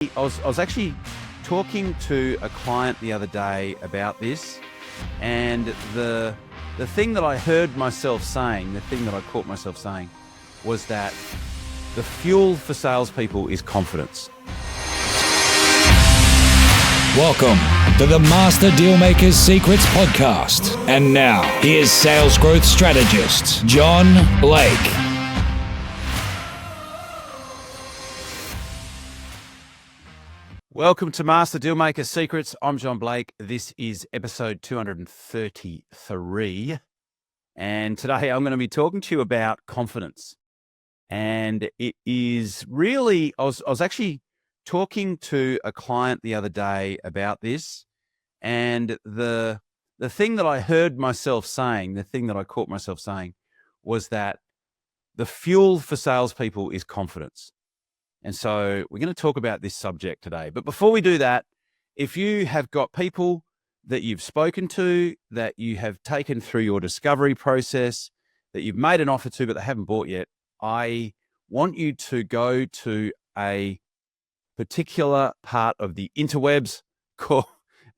I was actually talking to a client the other day about this, and the thing that I heard myself saying, the thing that I caught myself saying, was that the fuel for salespeople is confidence. Welcome to the Master Dealmaker's Secrets podcast. And now, here's sales growth strategist, John Blake. Welcome to Master Dealmaker Secrets. I'm John Blake. This is episode 233. And today I'm going to be talking to you about confidence. And it is really, I was actually talking to a client the other day about this. And the thing that I heard myself saying, the thing that I caught myself saying, was that the fuel for salespeople is confidence. And so we're going to talk about this subject today. But before we do that, if you have got people that you've spoken to, that you have taken through your discovery process, that you've made an offer to, but they haven't bought yet, I want you to go to a particular part of the interwebs called,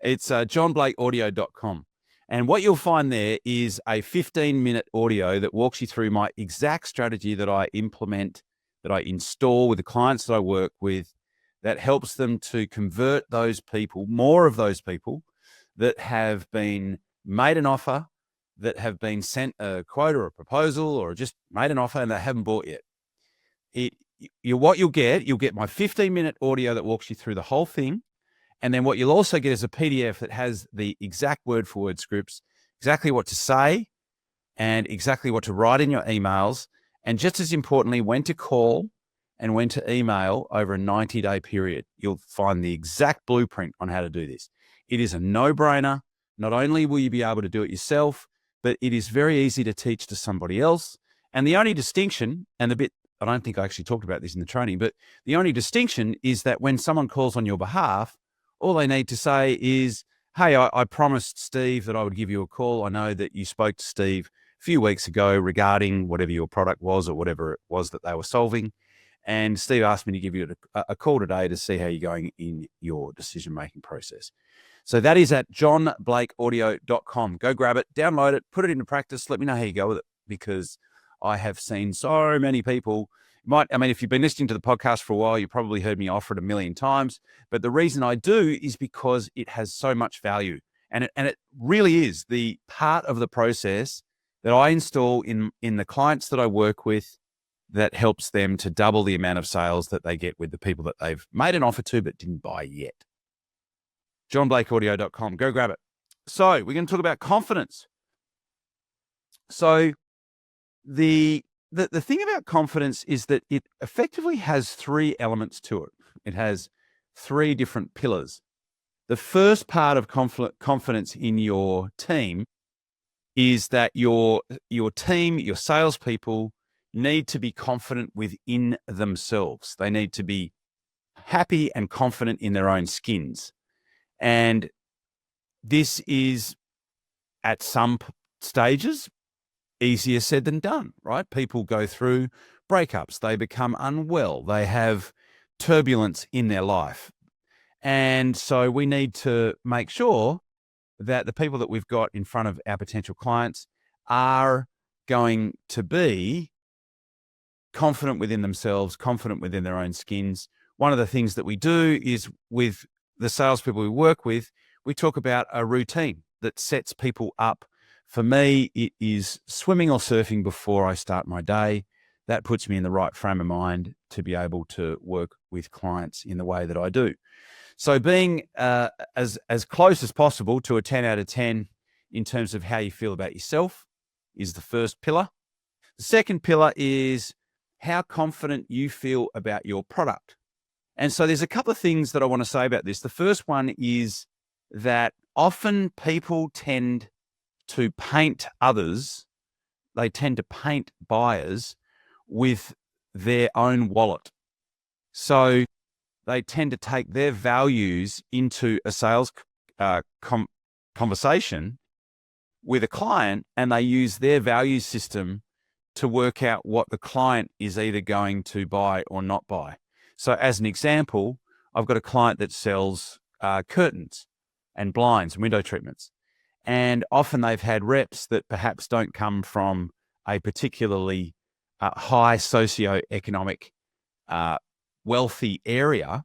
it's johnblakeaudio.com. And what you'll find there is a 15-minute audio that walks you through my exact strategy that I implement, that I install with the clients that I work with, that helps them to convert those people, more of those people that have been made an offer, that have been sent a quote or a proposal or just made an offer and they haven't bought yet. What you'll get my 15-minute audio that walks you through the whole thing. And then what you'll also get is a PDF that has the exact word-for-word scripts, exactly what to say and exactly what to write in your emails. And just as importantly, when to call and when to email over a 90-day period. You'll find the exact blueprint on how to do this. It is a no-brainer. Not only will you be able to do it yourself, but it is very easy to teach to somebody else. And the only distinction, and the bit, I don't think I actually talked about this in the training, but the only distinction is that when someone calls on your behalf, all they need to say is, hey, I promised Steve that I would give you a call. I know that you spoke to Steve few weeks ago regarding whatever your product was or whatever it was that they were solving. And Steve asked me to give you a call today to see how you're going in your decision-making process. So that is at johnblakeaudio.com. Go grab it, download it, put it into practice. Let me know how you go with it, because I have seen so many people. If you've been listening to the podcast for a while, you probably heard me offer it a million times. But the reason I do is because it has so much value. And it really is the part of the process that I install in the clients that I work with that helps them to double the amount of sales that they get with the people that they've made an offer to but didn't buy yet. johnblakeaudio.com. Go grab it. So we're going to talk about confidence. So the thing about confidence is that it effectively has three elements to it. It has three different pillars. The first part of confidence in your team is that your team, your salespeople, need to be confident within themselves. They need to be happy and confident in their own skins. And this is, at some stages, easier said than done, right? People go through breakups. They become unwell. They have turbulence in their life. And so we need to make sure that the people that we've got in front of our potential clients are going to be confident within themselves, confident within their own skins. One of the things that we do is, with the salespeople we work with, we talk about a routine that sets people up. For me, it is swimming or surfing before I start my day. That puts me in the right frame of mind to be able to work with clients in the way that I do. So being as close as possible to a 10 out of 10 in terms of how you feel about yourself is the first pillar. The second pillar is how confident you feel about your product. And so there's a couple of things that I want to say about this. The first one is that often people tend to paint others, they tend to paint buyers with their own wallet. So they tend to take their values into a sales conversation with a client, and they use their value system to work out what the client is either going to buy or not buy. So as an example, I've got a client that sells curtains and blinds and window treatments. And often they've had reps that perhaps don't come from a particularly high socioeconomic wealthy area,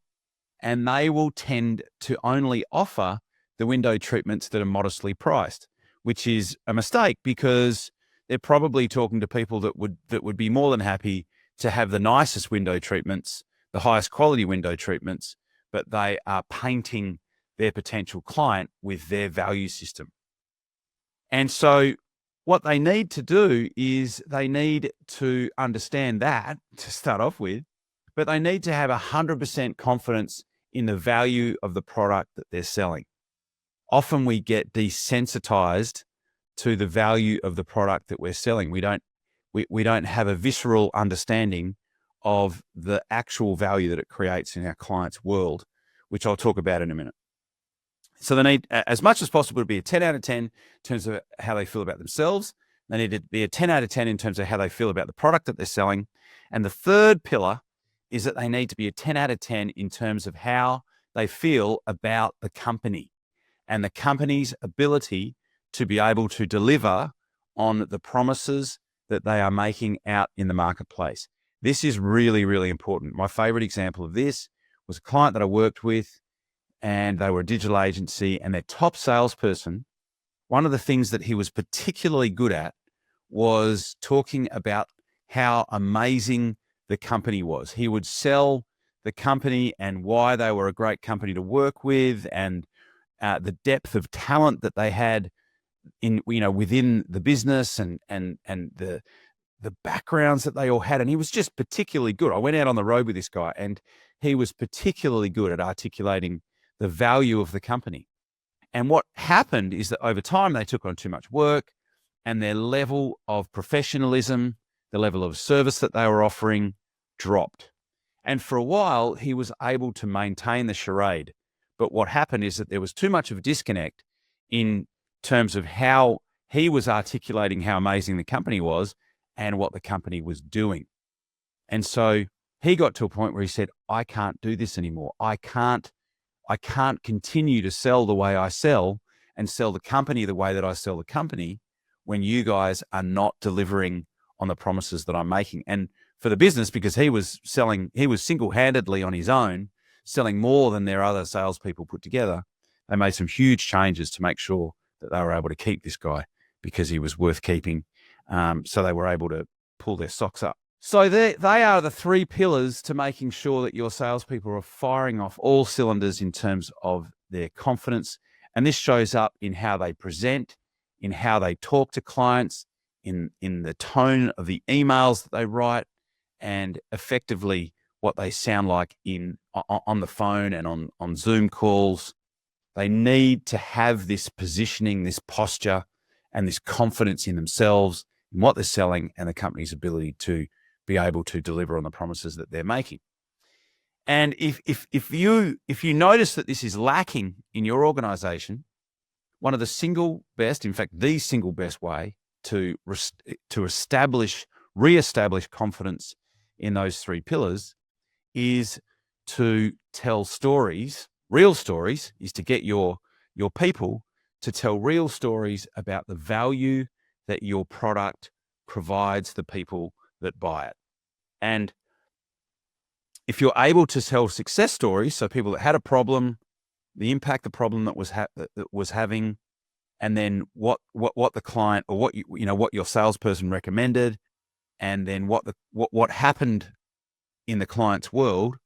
and they will tend to only offer the window treatments that are modestly priced, which is a mistake because they're probably talking to people that would be more than happy to have the nicest window treatments, the highest quality window treatments, but they are painting their potential client with their value system. And so what they need to do is they need to understand that to start off with, but they need to have 100% confidence in the value of the product that they're selling. Often we get desensitized to the value of the product that we're selling. We don't have a visceral understanding of the actual value that it creates in our client's world, which I'll talk about in a minute. So they need, as much as possible, to be a 10 out of 10 in terms of how they feel about themselves. They need to be a 10 out of 10 in terms of how they feel about the product that they're selling. And the third pillar is that they need to be a 10 out of 10 in terms of how they feel about the company and the company's ability to be able to deliver on the promises that they are making out in the marketplace. This is really, really important. My favorite example of this was a client that I worked with, and they were a digital agency, and their top salesperson, one of the things that he was particularly good at was talking about how amazing the company was. He would sell the company and why they were a great company to work with, and the depth of talent that they had in, within the business, and the backgrounds that they all had. And he was just particularly good. I went out on the road with this guy, and he was particularly good at articulating the value of the company. And what happened is that over time, they took on too much work, and their level of professionalism, the level of service that they were offering dropped. And for a while, he was able to maintain the charade. But what happened is that there was too much of a disconnect in terms of how he was articulating how amazing the company was and what the company was doing. And so he got to a point where he said, I can't do this anymore. I can't continue to sell the way I sell and sell the company the way that I sell the company when you guys are not delivering on the promises that I'm making. And for the business, because he was single-handedly on his own, selling more than their other salespeople put together, they made some huge changes to make sure that they were able to keep this guy because he was worth keeping. So they were able to pull their socks up. So they are the three pillars to making sure that your salespeople are firing off all cylinders in terms of their confidence. And this shows up in how they present, in how they talk to clients, in the tone of the emails that they write, and effectively what they sound like on the phone and on Zoom calls. They need to have this positioning, this posture, and this confidence in themselves, in what they're selling, and the company's ability to be able to deliver on the promises that they're making. And if you notice that this is lacking in your organization, one of the single best, in fact, the single best way to reestablish confidence in those three pillars is to tell stories. Real stories is to get your people to tell real stories about the value that your product provides the people that buy it. And if you're able to tell success stories, so people that had a problem, the impact the problem that was having, and then what the client, or what your salesperson recommended, and then what happened in the client's world,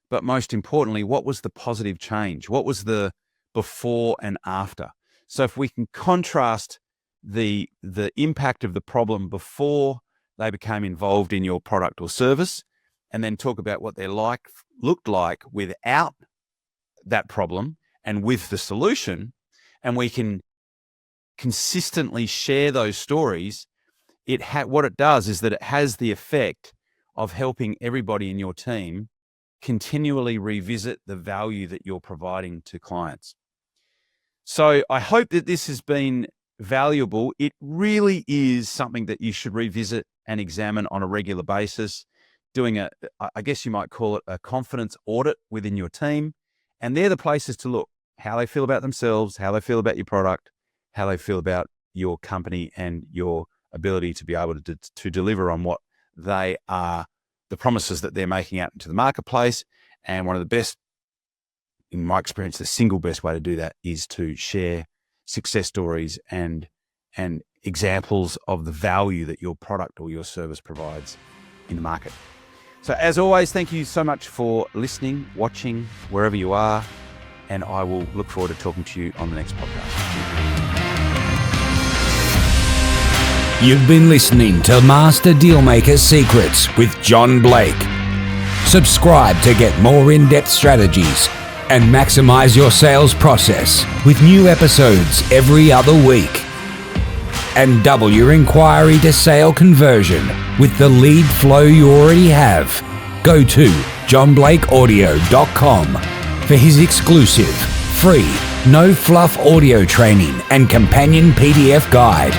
but most importantly, what was the positive change? What was the before and after? So if we can contrast the impact of the problem before they became involved in your product or service, and then talk about what their life looked like without that problem and with the solution, and we can consistently share those stories, what it does is that it has the effect of helping everybody in your team continually revisit the value that you're providing to clients. So I hope that this has been valuable. It really is something that you should revisit and examine on a regular basis. doing I guess you might call it a confidence audit within your team. And they're the places to look, how they feel about themselves, how they feel about your product, how they feel about your company and your ability to be able to deliver on what they are, the promises that they're making out into the marketplace. And one of the best, in my experience, the single best way to do that is to share success stories and examples of the value that your product or your service provides in the market. So as always, thank you so much for listening, watching, wherever you are, and I will look forward to talking to you on the next podcast. You've been listening to Master Dealmaker Secrets with John Blake. Subscribe to get more in-depth strategies and maximize your sales process with new episodes every other week. And double your inquiry to sale conversion with the lead flow you already have. Go to johnblakeaudio.com for his exclusive, free, no fluff audio training and companion PDF guide.